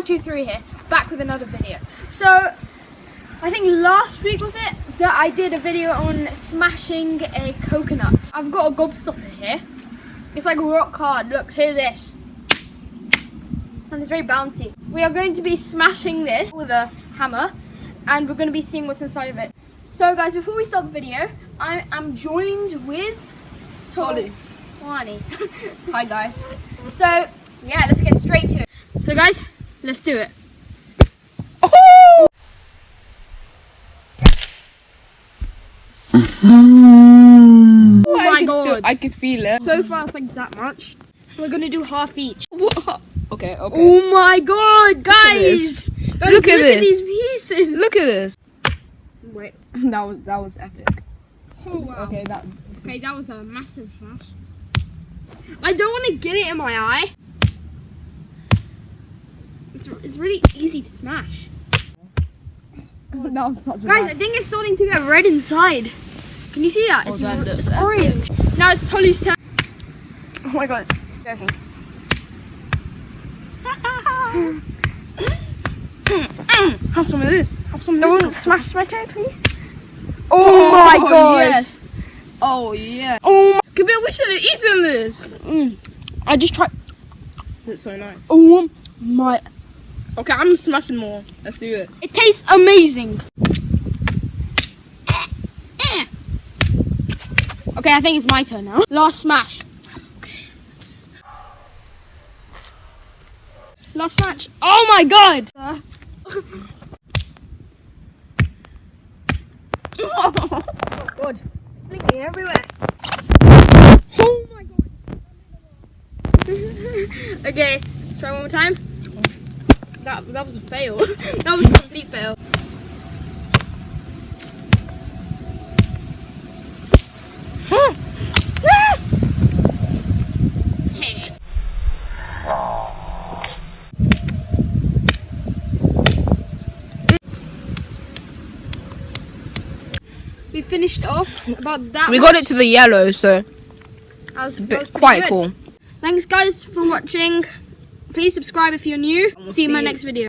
123 here, back with another video. So I think last week was it that I did a video on smashing a coconut. I've got a gobstopper here. It's like rock hard. Look, hear this. And it's very bouncy. We are going to be smashing this with a hammer, and we're going to be seeing what's inside of it. So guys, before we start the video, I am joined with Tolu. Hi guys. So yeah, let's get straight to it. So guys, let's do it. Oh! Oh my god. I could feel it. So far it's like that much. We're gonna do half each. What? Okay. Oh my god, guys! Look at this. These pieces. Look at this. Wait. That was epic. Oh wow. Okay, that was a massive smash. I don't want to get it in my eye. It's really easy to smash. that was such a Guys, I think it's starting to get red inside. Can you see that? Oh, that looks It's orange. Now it's Tolu's turn. Oh my god. Joking. Have some of this. Have some of Don't this. smash my toe, please. Oh my god. Yes. Oh yeah. Oh, Kabir, we should have eaten this. I just tried. It's so nice. Oh my. Okay, I'm smashing more. Let's do it. It tastes amazing. Okay, I think it's my turn now. Last smash. Okay. Last smash. Oh my god. Oh god. Blinking everywhere. Oh my god. Okay, let's try one more time. That was a fail. That was a complete fail. We finished off about that. We got it to the yellow, so That it's was quite pretty good. cool. Thanks guys for watching. Please subscribe if you're new. We'll See you in my see you. next video.